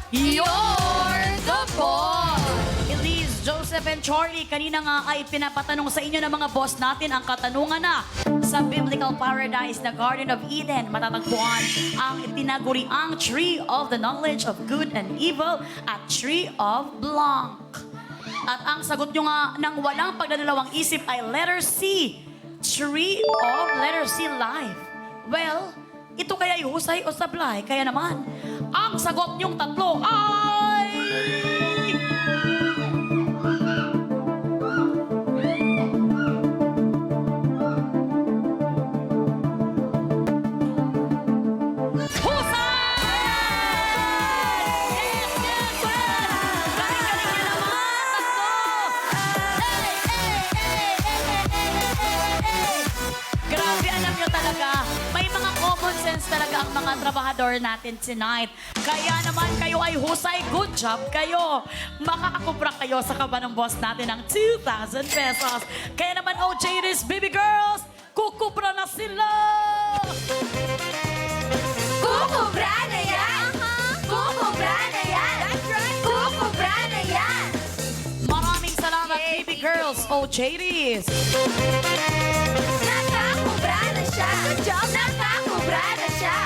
You're the boss! Elise, Joseph, and Charlie, kanina nga ay pinapatanong sa inyo ng mga boss natin ang katanungan na sa biblical paradise na Garden of Eden, matatagpuan ang tinaguriang Tree of the Knowledge of Good and Evil at Tree of Blanc. At ang sagot nyo nga ng walang pagdadalawang isip ay letter C, Tree of letter C, Life. Well, ito kaya ay husay o sablay? Kaya naman, ang sagot nyong tatlo ay... Grabe, alam nyo talaga, may mga common sense talaga ang mga trabahador natin tonight. Kaya naman kayo ay husay, good job kayo. Makakakupra kayo sa kaba ng boss natin ng 2,000 pesos. Kaya naman, OJ's baby girls, kukupra na sila! Kukubra na yan! Kukubra na yan! That's right! Kukubra na yan! Maraming salamat, baby girls, OJ's. Nakakubra na siya! Good job! Nakakubra na siya!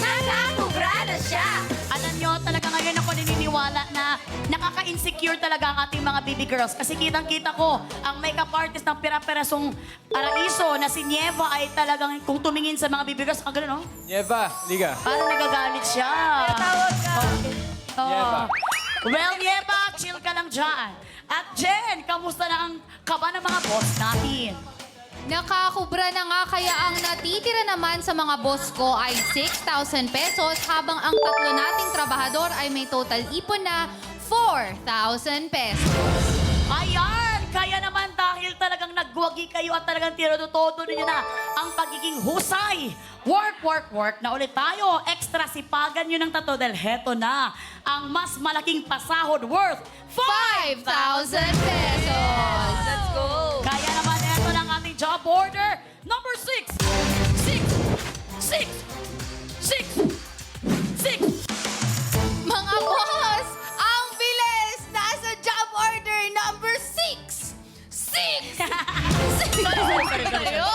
Nakakubra na siya! Alam nyo, talaga ngayon ako naniniwala na nakaka-insecure talaga ang ating mga baby girls. Kasi kitang-kita ko, ang makeup artist ng pira-pirasong paraiso na si Nieva ay talagang kung tumingin sa mga baby girls, ang gano'n, no? Nieva, liga. Parang nagagalit siya. Tawag ka! Oo. Nieva. Well, Nieva, chill ka lang dyan. At Jen, kamusta na ang kaba ng mga boss natin? Nakakubra na nga kaya ang natitira naman sa mga boss ko ay 6,000 pesos habang ang tatlo nating trabahador ay may total ipon na 4,000 pesos. Ayan! Kaya naman dahil talagang nagwagi kayo at talagang tinututodo ninyo na ang pagiging husay. Work, work, work na ulit tayo. Extra sipagan nyo ng tato dahil heto na ang mas malaking pasahod worth 5,000 pesos! Let's go! Kaya naman eto ng ating job order number 6. 6. 6. 6. 6. Mga boss, ang bilis! Nasa job order number 6! 6! Ayo!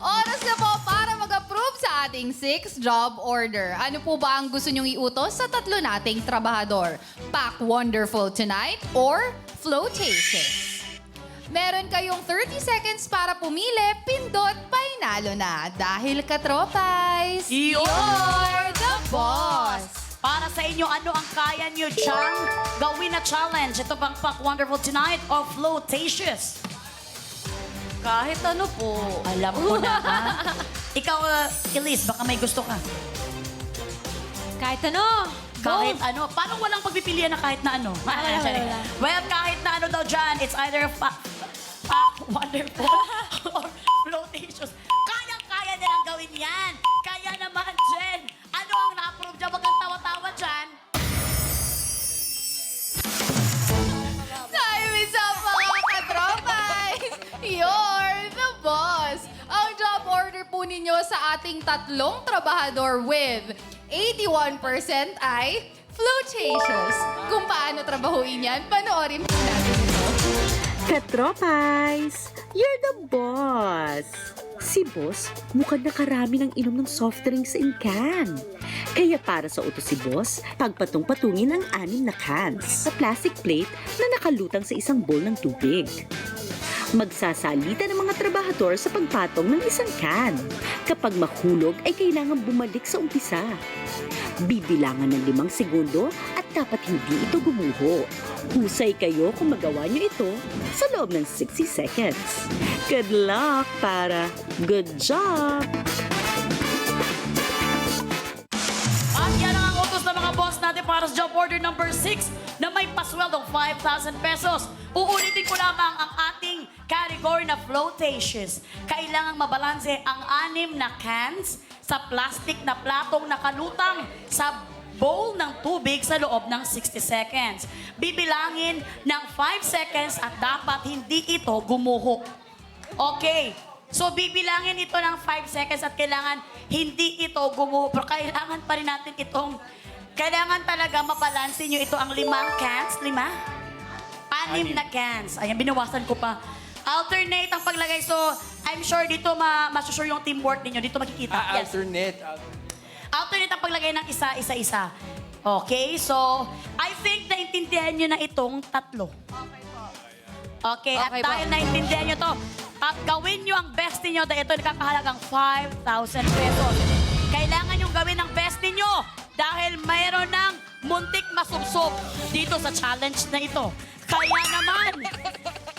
Oras na po para mag-approve sa ating 6th job order. Ano po ba ang gusto nyong iutos sa tatlo nating trabahador? Pack Wonderful Tonight or Flotations? Meron kayong 30 seconds para pumili, pindot, painalo na. Dahil katropais, You're the boss! Para sa inyo, ano ang kaya nyo diyang gawin na challenge? Ito bang Pack Wonderful Tonight o Flotatious? Kahit ano po. Alam ko na, ha? Ikaw, Elise, baka may gusto ka. Kahit ano. Kahit ano. Paano walang pagpipilian na kahit na ano? Wala. Well, kahit na ano daw dyan, it's either Pack Wonderful or Flotatious. Kaya nilang gawin yan. Kaya naman, Jen. Ano ang na-approve dyan? Wag kang tawa-tawa dyan. Time is up, mga katropais! You're the boss! Ang job order po ninyo sa ating tatlong trabahador with 81% ay Flotatious. Kung paano trabahuin yan, panoorin po natin ito. Katropais, you're the boss! Si boss, mukhang nakarami ng inom ng soft drinks in can. Kaya para sa utos si boss, pagpatong-patungin ang 6 na cans sa plastic plate na nakalutang sa isang bowl ng tubig. Magsasalita ng mga trabahador sa pagpatong ng isang can. Kapag mahulog ay kailangan bumalik sa umpisa. Bibilangan ng 5 segundo at dapat hindi ito gumuho. Husay kayo kung magawa nyo ito sa loob ng 60 seconds. Good luck para good job! At yan ang utos ng mga boss natin para sa job order number 6 na may pasweldong 5,000 pesos. Uulitin ko lamang ang ating category na Flotatious. Kailangang mabalanse ang 6 na cans sa plastic na platong nakalutang sa bowl ng tubig sa loob ng 60 seconds. Bibilangin ng 5 seconds at dapat hindi ito gumuho. Okay. So, bibilangin ito ng 5 seconds at kailangan hindi ito gumuho. Pero kailangan pa rin natin itong Kailangan talaga mabalansin nyo ito ang 5 cans. 5? 6 na cans. Ayan, binawasan ko pa. Alternate ang paglagay. So, I'm sure dito masusure yung teamwork ninyo. Dito makikita. Yes. Alternate. Alternate ang paglagay ng isa-isa. Okay, so I think naintindihan nyo na itong tatlo. Okay, at Okay po. dahil naintindihan nyo to, at gawin nyo ang best ninyo dahil ito nakakahalagang 5,000 pesos. Kailangan nyo gawin ang best ninyo dahil mayroon ng muntik masubsob dito sa challenge na ito.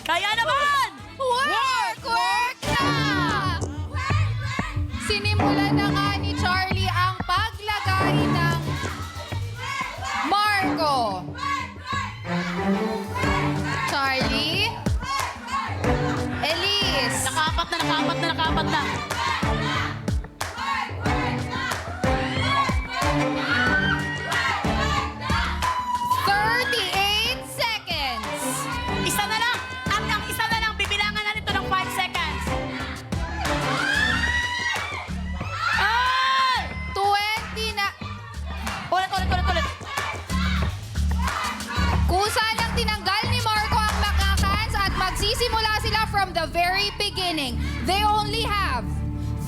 Kaya naman! Work na! Sinimulan na nga ni Charlie ang paglagay ng Marco. Charlie? Elise? Nakapat na. 38 seconds. Isa na lang! Ang isa na lang, bibilangan na nito ng 5 seconds. Ay! 20 na. Ulit. Kusa lang tinanggal ni Marco ang makakans at magsisimula sila from the very beginning. They only have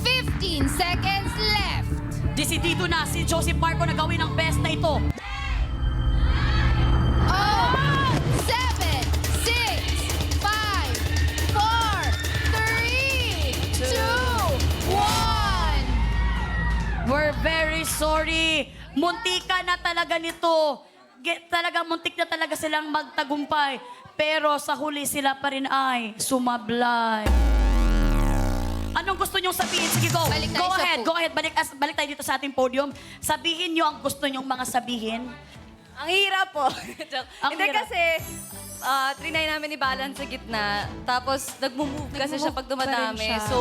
15 seconds left. Desidido na si Joseph Marco na gawin ang best na ito. Oh, 7, 6, 5, 4, 3, 2, 1. We're very sorry. Muntika na talaga nito. Talagang muntik na talaga silang magtagumpay. Pero sa huli sila pa rin ay sumablay. Anong gusto nyong sabihin? Sige, go. Balik tayo Go sa ahead, po. go ahead. Balik tayo dito sa ating podium. Sabihin nyo ang gusto nyong mga sabihin. Ang hirap po. Ang Hindi hirap. kasi, trinay namin i-balance sa gitna. Tapos, nagmo-move kasi siya pag Nagmo-move pa rin dumadami. siya. So,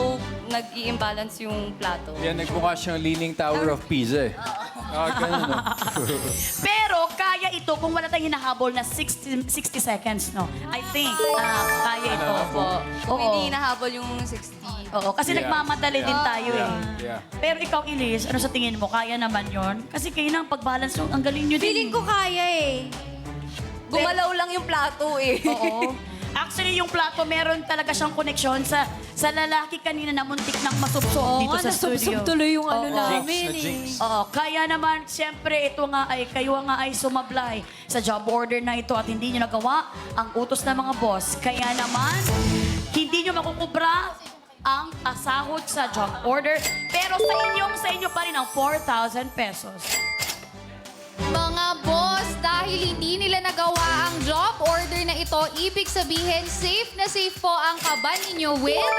nag-i-imbalance yung plato. Yan, nagmukha siyang Leaning Tower of Pisa eh. Ganun, no? Pero kaya ito kung wala tayong hinahabol na 60 seconds, no? I think kaya ito. Opo. Kung Oo. hindi hinahabol yung 60. Oo, kasi Yeah. nagmamadali din tayo eh. Yeah. Pero ikaw, Elise, ano sa tingin mo? Kaya naman yon? Kasi kayo na ang pag-balance yung ang galing nyo din. Feeling ko kaya eh. Gumalaw lang yung plato eh. Oo. Actually, yung plato, meron talaga siyang koneksyon sa lalaki kanina na muntik nang masubsob dito sa studio. tuloy yung Oo. Jinx na jinx. Oo, kaya naman, siyempre, ito nga ay, kayo nga ay sumablay sa job order na ito at hindi nyo nagawa ang utos ng mga boss. Kaya naman, hindi nyo makukubra ang sahod sa job order, pero sa inyo pa rin ang 4,000 pesos. Mga boss, dahil hindi nila nagawa ang job order na ito, ibig sabihin, safe na safe po ang kaban ninyo with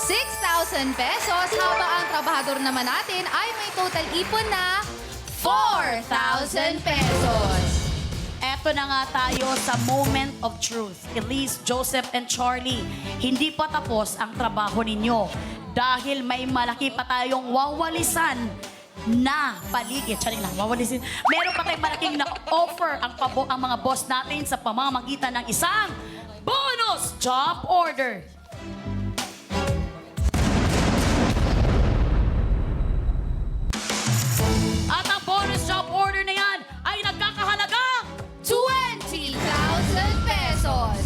6,000 pesos, habang ang trabahador naman natin ay may total ipon na 4,000 pesos. Eto na nga tayo sa moment of truth. Elise, Joseph, and Charlie, hindi pa tapos ang trabaho ninyo dahil may malaki pa tayong wawalisan na paligid. Charing lang, wawalisin. Meron pa tayong malaking na-offer ang mga boss natin sa pamamagitan ng isang bonus job order. At ang bonus job order na yan ay nagkakahalagang 20,000 pesos.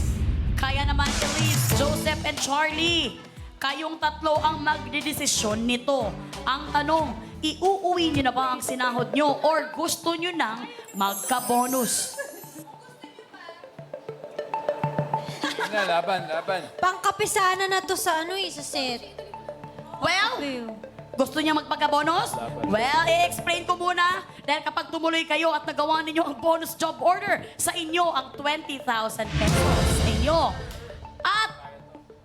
kaya naman Elise, Joseph, and Charlie. Kayong tatlo ang magdedesisyon nito. Ang tanong, iuuwi niyo na ba ang sinahod niyo or gusto niyo nang magka-bonus? Laban. Pangkapisana na to sa sa set. Well, gusto niya magpagka-bonus? Well, i-explain ko muna. Dahil kapag tumuloy kayo at nagawa ninyo ang bonus job order, sa inyo ang 20,000 pesos sa inyo.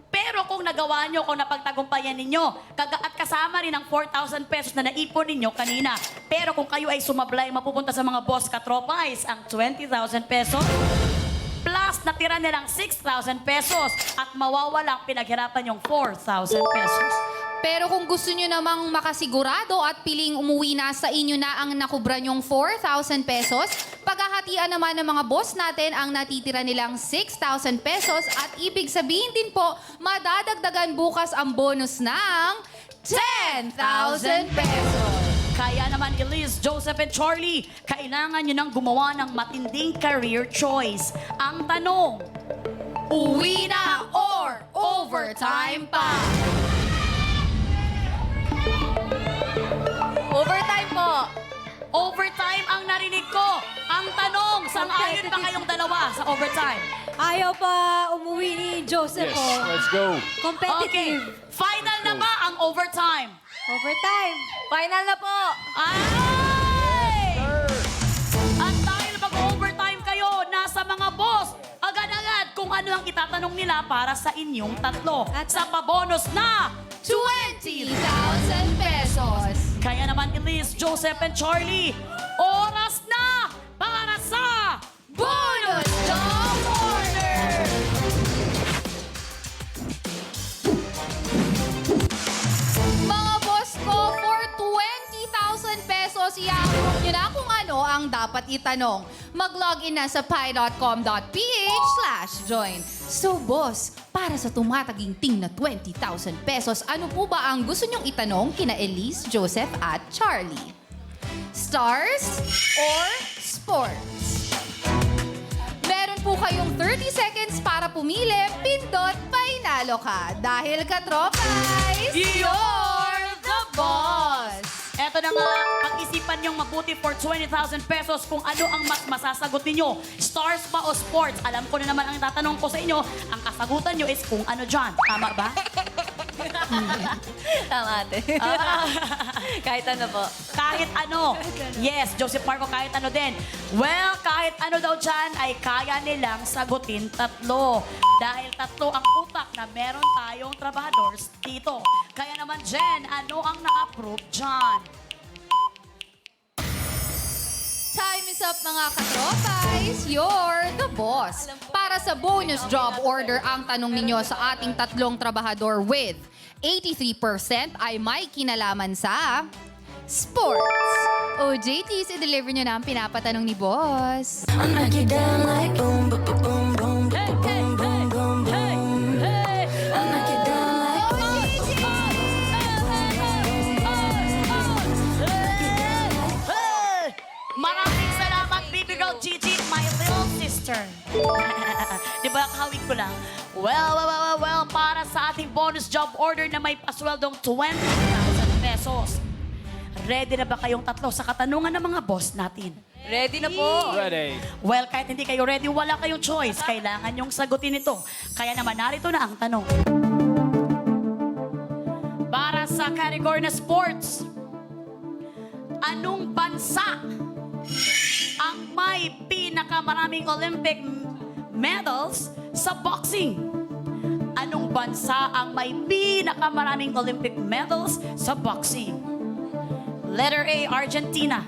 Pero kung nagawa nyo, kung napagtagumpayan ninyo, at kasama rin ang 4,000 pesos na naipon ninyo kanina. Pero kung kayo ay sumablay, mapupunta sa mga boss katropais ang 20,000 pesos. Plus, natira nilang 6,000 pesos at mawawala ang pinaghirapan yung 4,000 pesos. Pero kung gusto nyo namang makasigurado at piling umuwi na sa inyo na ang nakubra nyong 4,000 pesos, paghahatian naman ng mga boss natin ang natitira nilang 6,000 pesos at ibig sabihin din po, madadagdagan bukas ang bonus ng 10,000 pesos. Kaya naman, Elise, Joseph, and Charlie, kailangan nyo nang gumawa ng matinding career choice. Ang tanong, Uwi na or overtime pa? Overtime po. overtime ang narinig ko. Ang tanong, sang-ayon ba kayong dalawa sa overtime? Ayaw pa umuwi ni Joseph, Yes, oh. let's go. Okay, Competitive. final na ba ang overtime? Overtime. Final na po. Ay! At dahil mag-overtime kayo, nasa mga boss, agad-agad kung ano ang itatanong nila para sa inyong tatlo. At- Sa pabonus na 20,000 pesos. Kaya naman, Elise, Joseph, and Charlie, oras na para sa Bonus Job Order! Mga boss ko, for 20,000 pesos, i-approve nyo na kung ano ang dapat itanong. Mag-login na sa pi.com.ph/join. So boss, para sa tumataginting na 20,000 pesos, ano po ba ang gusto nyong itanong kina Elise, Joseph at Charlie? Stars or sports? Meron po kayong 30 seconds para pumili. Pindot, painalo ka. Dahil ka-tropais, you're the boss! Eto na nga, pag-isipan niyong mabuti for 20,000 pesos kung ano ang mas masasagot ninyo. Stars ba o sports? Alam ko na naman ang tatanong ko sa inyo. Ang kasagutan niyo is kung ano dyan. Tama ba? Tama, ate. Kahit ano po. Kahit ano. Yes, Joseph Marco, kahit ano din. Well, kahit ano daw dyan ay kaya nilang sagutin tatlo. Dahil tatlo ang utak na meron tayong trabahadors dito. Kaya naman, Jen, ano ang na-approve dyan? Time is up mga katropais. You're the boss. Para sa bonus job order, ang tanong ninyo sa ating tatlong trabahador with 83% ay may kinalaman sa sports. O JTs, i-deliver nyo na ang pinapatanong ni boss. Maraming salamat, baby girl Gigi, my little sister. Di ba, kahawig ko lang? Well, para sa ating bonus job order na may pasweldong 20,000 pesos. Ready na ba kayong tatlo sa katanungan ng mga boss natin? Ready na po. Ready. Well, kahit hindi kayo ready, wala kayong choice. Kailangan yung sagutin ito. Kaya naman, narito na ang tanong. Para sa category na sports, anong bansa ang may pinakamaraming Olympic medals sa boxing? Anong bansa ang may pinakamaraming Olympic medals sa boxing? Letter A, Argentina.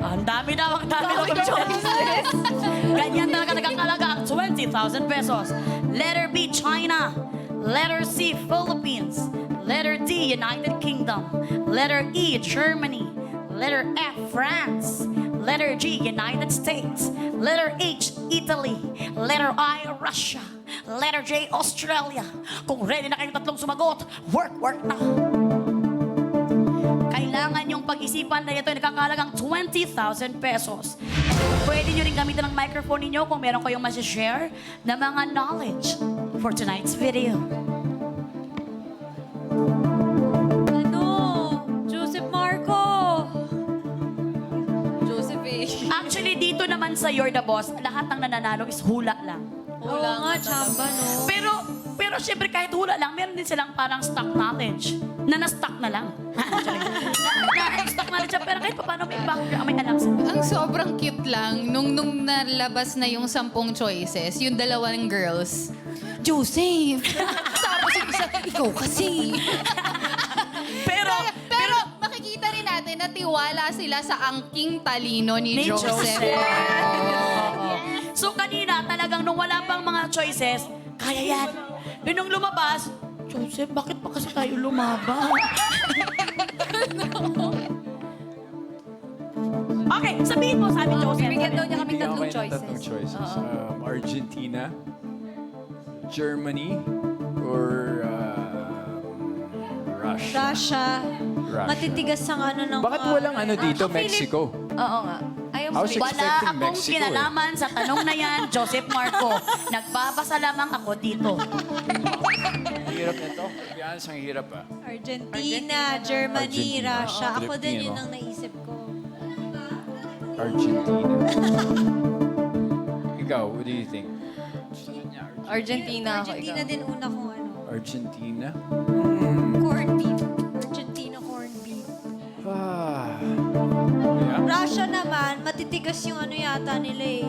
Ang dami daw ng choices. Ganyan talaga nagkakalaga ang 20,000 pesos. Letter B, China. Letter C, Philippines. Letter D, United Kingdom. Letter E, Germany. Letter F, France. Letter G, United States. Letter H, Italy. Letter I, Russia. Letter J, Australia. Kung ready na kayong tatlong sumagot, work na. Kailangan yung pag-isipan na ito ay nakakalagang 20,000 pesos. Pwede nyo rin gamitin ang microphone ninyo kung meron kayong masashare na mga knowledge for tonight's video. Ano? Joseph Marco. Joseph eh. Actually, dito naman sa You're the Boss, lahat ng nananalo is hula lang. Oo nga, chamba, no? Pero syempre kahit hula lang, meron din silang parang stock knowledge na na-stock na lang. Na-stock knowledge siya, pero kahit pa paano may background, may alam sila. Ang sobrang cute lang, nung nalabas na yung 10 choices, yung dalawang girls, Joseph! Tapos yung isa, ikaw kasi! Pero makikita rin natin na tiwala sila sa angking talino ni Joseph. So kanina, talagang nung wala pang mga choices, kaya yan. Nung lumabas, Joseph, bakit pa kasi tayo lumaba? Okay, sabihin mo, sabi Joseph. Bibigyan daw niya kami Bigyan tatlong kayo ng tatlong choices. choices. Argentina, Germany, or Russia. Russia. Matitigas ang ano ng Bakit walang ano dito, Mexico? Oo nga. Ayaw mo. I was Wala expecting akong Mexico eh. kinalaman sa tanong na yan, Joseph Marco. Nagbabasa lamang ako dito. Ang hirap nito. To be honest, ang hirap ah. Argentina, Germany, Argentina. Russia. Ako din Filipino. yun ang naisip ko. Argentina. Ikaw, what do you think? Argentina ako. Argentina ikaw. din una kong ano. Argentina? Corned beef. Argentina corned beef. Ah. Yeah. Russia naman, matitigas yung ano yata nila eh.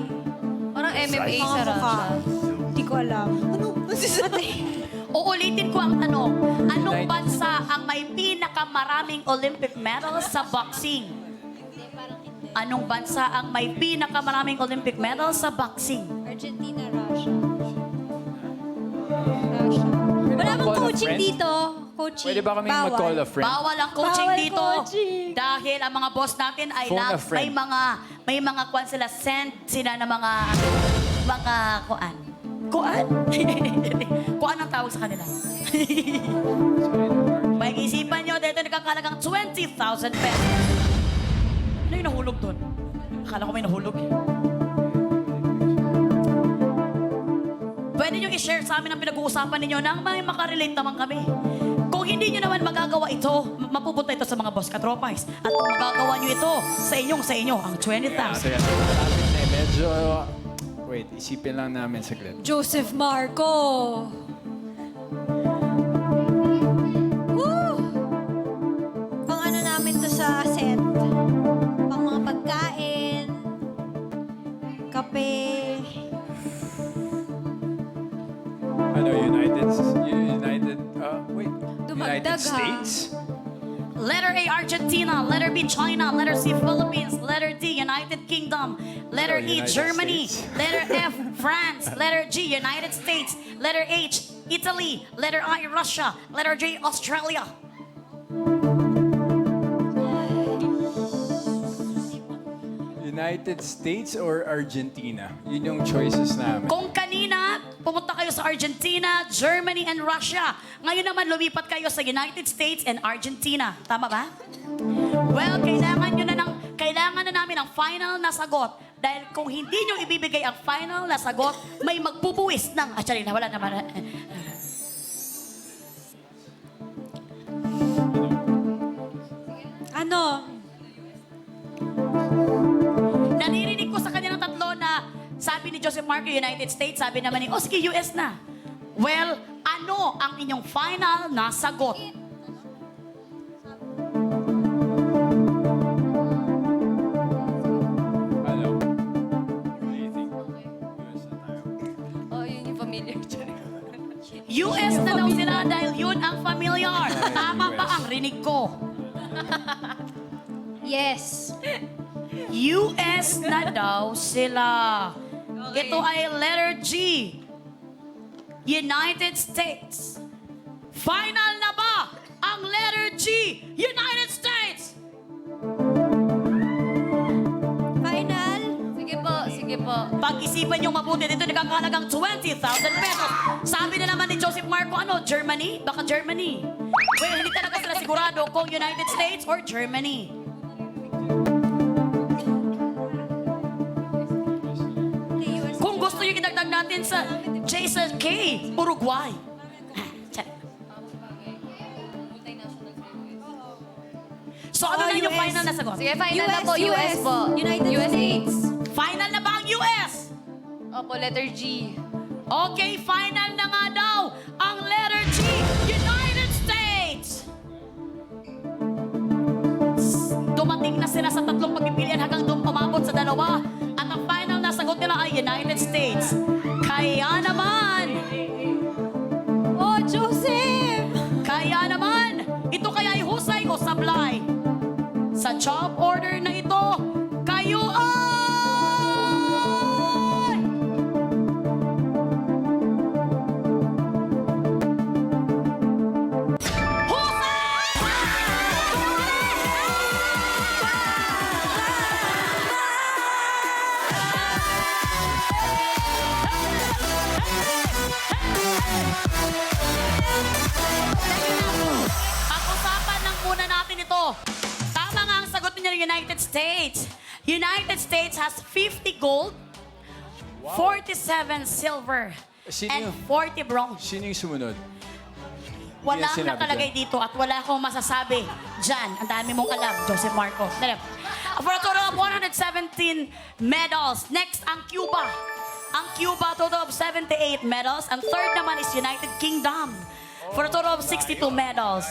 Parang MMA Mga sa mukha. Russia. Hindi ko alam. Ano? Masasabi? Uulitin ko ang tanong. Anong United bansa ang may pinakamaraming Olympic medals sa boxing? Anong bansa ang may pinakamaraming Olympic medals sa boxing? Argentina, Russia. Russia. Wala bang call a coaching friend? dito? Coaching. Pwede ba kami Bawal. mag-call a friend? Bawal ang coaching Bawal dito. coaching. Dahil ang mga boss natin ay Phone a friend. may mga kuan sila, send sila ng mga kuan. Kuan? Kuan ang tawag sa kanila. May isipan nyo, dito nagkakalagang 20,000 pesos. Ano yung nahulog doon? Akala ko may nahulog eh. Pwede nyo i-share sa amin ang pinag-uusapan ninyo nang may makarelate naman kami. Kung hindi nyo naman magagawa ito, mapupunta ito sa mga boss katropais. At kung magagawa nyo ito sa inyo, ang 20,000. So yan, malapit na eh. Medyo... Wait, isipin lang namin saglit. Joseph Marco. Woo! Pang ano namin to sa set. Pang mga pagkain. Kape. Ano, United... Dumagdag, United ha? States? Letter A, Argentina. Letter B, China. Letter C, Philippines. Letter D, United Kingdom. Letter E, United Germany. States. Letter F, France. Letter G, United States. Letter H, Italy. Letter I, Russia. Letter J, Australia. United States or Argentina? Yun yung choices namin. Kung kanina, pumunta kayo sa Argentina, Germany, and Russia. Ngayon naman, lumipat kayo sa United States and Argentina. Tama ba? Well, kailangan na namin ang final na sagot. Dahil kung hindi nyo ibibigay ang final na sagot, may magbubuwis ng... Actually, wala naman. Ano? Naririnig ko sa kanilang tatlo na sabi ni Joseph Marco, United States, sabi naman ni, oh sige, US na. Well, ano ang inyong final na sagot? Ano? What do you think? US na tayo. Oh, yun yung familiar dyan. US na daw sila dahil yun ang familiar. Tama ba US. ang rinig ko? Yes. US na daw sila. Ito ay letter G. United States. Final na ba ang letter G? United States! Final? Sige po, sige po. Pag-isipan niyong mabuti, dito nagkakalagang 20,000 pesos. Sabi na naman ni Joseph Marco, ano, Germany? Baka Germany. Well, hindi talaga sila sigurado kung United States or Germany. Kung gusto yung idagdag natin sa Jason K, Uruguay. So ano na yung US. final na sagot? Sige, final na po. US po. United States. Final na ba ang US? Opo, letter G. Okay, final na nga daw ang letter G, United States! Dumating na sila sa tatlong pagpipilian hanggang doon umabot sa dalawa. At ang final na sagot nila ay United States. Kaya naman, Oh, Joseph! kaya naman, ito kaya ay husay o sablay? Sa job order na ito, kayo ay... Ako States. United States has 50 gold, 47 silver, Sino and yung- 40 bronze. Sino yung sumunod? Wala Yan sinabi nakalagay dito at wala akong masasabi. Diyan, ang dami mong alam, Joseph Marco. Dali. For a total of 117 medals. Next, ang Cuba. Ang Cuba, total of 78 medals. Ang third naman is United Kingdom. For a total of 62 medals.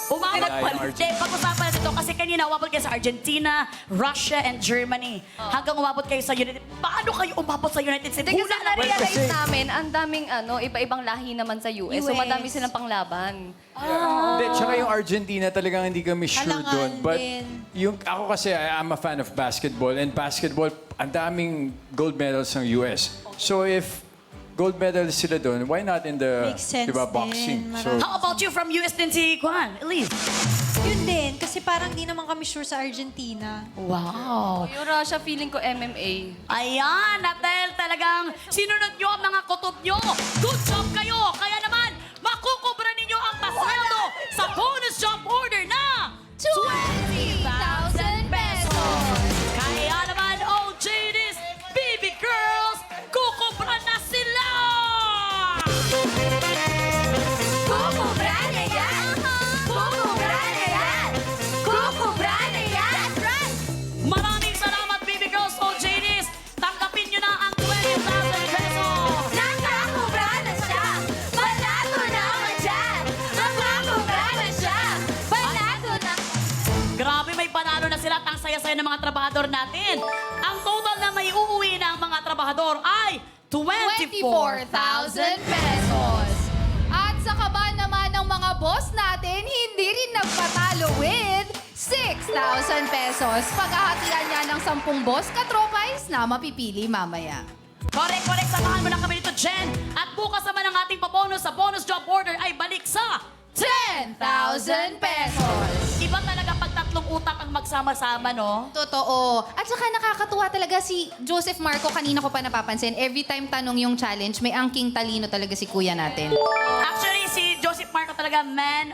Umabot Wala pa. yung Hindi, pag-usapan natin ito kasi kanina umabot kayo sa Argentina, Russia, and Germany. Hanggang umabot kayo sa United. Paano kayo umabot sa United States? Hindi kasi Hula na ba yan? na-realize kasi- namin, ang daming iba-ibang lahi naman sa US. So US. madami silang panglaban. Hindi, tsaka yung Argentina talagang hindi kami sure Halangan doon. But din. yung, ako kasi, I'm a fan of basketball. And basketball, ang daming gold medals ng US. So if gold medals sila doon, why not in the, Makes sense diba, din. boxing? So, How about you from US din si Juan? Elise? Yun din, kasi parang di naman kami sure sa Argentina. Wow. Yung Russia, feeling ko MMA. Ayan, at dahil talagang sinunod nyo ang mga kutob nyo. Good job kayo. Kaya naman, makukubra ninyo ang pasweldo sa bonus job order na 20,000 pesos! Kaya naman, OJDs, baby girls, kukubra na sila! Kukubra na yan! Kukubra na yan! Kukubra na yan! Maraming salamat, baby girls, OJDs. Tanggapin nyo na ang 20,000 pesos. Nakakubra na siya! Balato naman dyan! Nakakubra na siya! Balato na! Grabe, may panalo na sila at ang saya-saya ng mga trabahador natin. Ang total na may uuwi ng mga trabahador ay 24,000 pesos. At sa kaba naman ng mga boss natin, hindi rin nagpatalo with 6,000 pesos. Paghahatian niya ng 10 boss katropais na mapipili mamaya. Correct. Samahan mo na kami dito, Jen. At bukas naman ang ating pabonus sa bonus job order ay balik sa 10,000 pesos. Iba talaga pag tatlong utak ang magsama-sama, no? Totoo. At saka nakakatuwa talaga si Joseph Marco, kanina ko pa napapansin, every time tanong yung challenge, may angking talino talaga si kuya natin. Actually, si Joseph Marco talaga man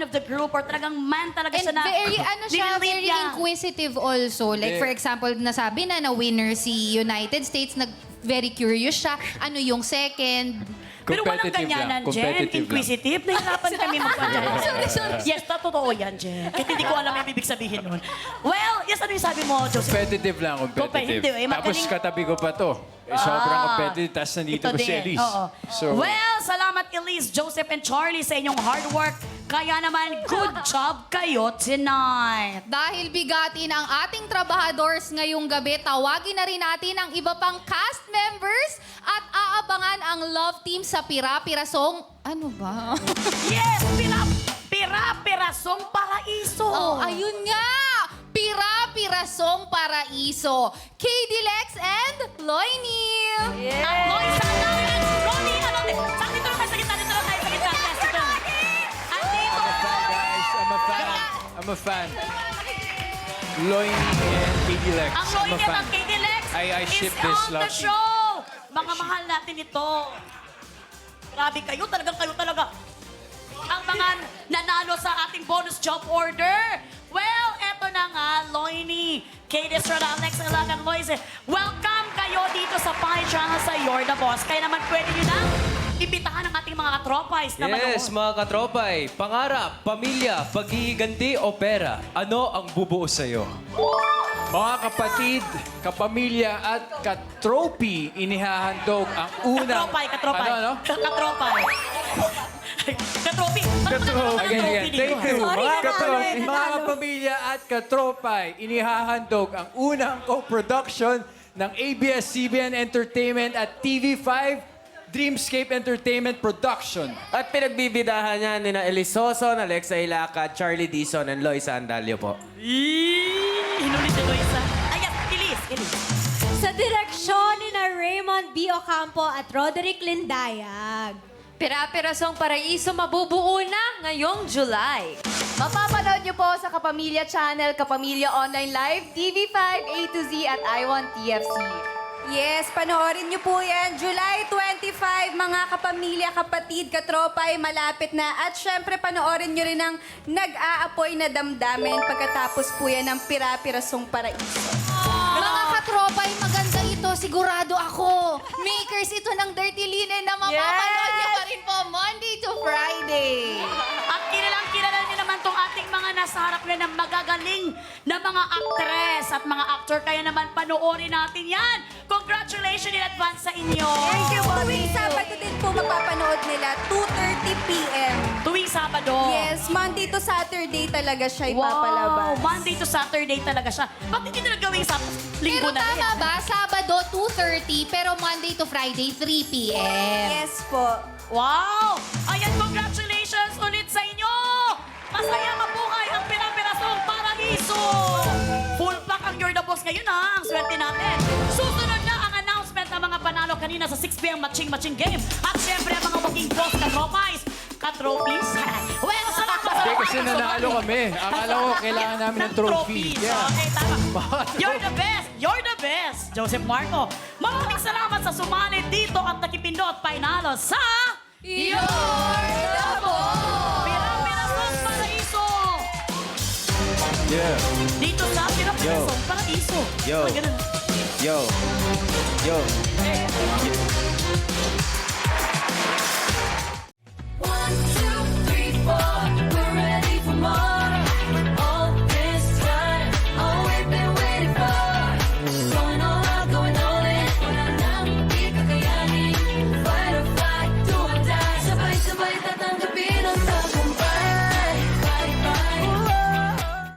of the group or talagang man talaga And siya na... very, siya, Nililit very niya. inquisitive also. Like, for example, nasabi na winner si United States, very curious siya. Ano yung second? Pero walang competitive ganyanan, lang. Jen. Competitive lang. Inquisitive. Nahirapan kami magpadala. Sorry. Yes, totoo yan, Jen. Kahit hindi ko alam yung ibig sabihin nun. Well, yes, ano yung sabi mo, Joseph? competitive lang, competitive. Competitive, eh, Tapos magaling. katabi ko pa to. Sobrang competitive, tapos nandito Ito ko si din, Elise. oo. So, Well, salamat Elise, Joseph, and Charlie sa inyong hard work. Kaya naman, good job kayo tonight. Dahil bigatin ang ating trabahadors ngayong gabi, tawagin na rin natin ang iba pang cast members at aabangan ang love team sa Pira-Pirasong... Ano ba? Yes, Pira-Pirasong Paraiso. Oh, ayun nga! Pira-Pirasong Paraiso. KD Lex and Loini. At Loy Sandal and Ronnie Alonde. Sa dito lang tayo, sa gitna. Dito lang tayo, sa gitna. Yes, dito. At dito. guys, I'm a fan. Loini and Katie Lex. Ang I'm Loy a fan. at KD Lex I ship is this on the love team. show. Mga mahal natin ito. Grabe kayo talaga. Ang mga nanalo sa ating bonus job order. Well, eto na nga, Loini, Katie Estrada, Alex Ilagan, Loise. Welcome kayo dito sa Pie Channel sa You're the Boss. Kaya naman pwede nyo na imbitahan ang ating mga katropais na Yes, manood. mga katropay. Pangarap, pamilya, paghihiganti o pera. Ano ang bubuo sa'yo? Mga kapatid, kapamilya at katropi, inihahandog ang unang... Katropay. Ano? Katropay. Katropi. Again. Thank you. Sorry, Mga natalo, katropi, natalo. mga kapamilya at katropay, inihahandog ang unang co-production ng ABS-CBN Entertainment at TV5 Dreamscape Entertainment Production. At pinagbibidahan niya ni na Elisoso, Alexa Ilaca, Charlie Dizon, and Loy Sandalio po. Hinulit ni Luisa. Ayan, Elise. Sa direksyon ni na Raymond B. Ocampo at Roderick Lindayag. Pira-Pirasong Paraiso mabubuo na ngayong July. Mapapanood niyo po sa Kapamilya Channel, Kapamilya Online Live, TV5, A to Z at I Want TFC. Yes, panoorin niyo po yan. July 25, mga kapamilya, kapatid, katropa ay malapit na. At syempre, panoorin niyo rin ang nag-aapoy na damdamin pagkatapos po yan ng Pira-Pirasong Paraiso. Mga katropay, maganda ito. Sigurado ako. Makers ito ng Dirty Linen na mapapanood niyo pa rin po Monday to Friday. At kilala niyo naman tong ating mga nasa harap na ng magagaling na mga actress at mga actor. Kaya naman panoorin natin yan. Congratulations in advance sa inyo. Thank you, Tuwing Sabado din po mapapanood nila, 2:30 p.m. Tuwing Sabado. Yes, Monday to Saturday talaga siya Wow, ipapalabas. Monday to Saturday talaga siya. Bakit hindi na gawin sa linggo Pero na rin? tama ba? Sabado, 2:30, pero Monday to Friday, 3 p.m. Yes po. Wow! Ayan, congratulations ulit sa inyo! Masaya mabuhay ang Pira-Pirasong Paraiso! Full pack ang You're the Boss ngayon ha, ang swerte natin. Susunod na ang announcement ng mga panalo kanina sa 6 p.m. matching-matching game. At syempre, ang mga maging boss na trophies. Ka-trophies? Well, salamat sa Hindi, kasi nanalo kami. Akala ko kailangan namin ng trophy. Yeah. Okay, tama. You're the best! You're the best! Joseph Marco, maraming salamat sa sumali dito at nakipindot painalo sa... You're the boss! Pira-Pirasong Paraiso! Yeah. Dito sa Pira-Pirasong Paraiso. Yo. Ganun. Yo. Yo.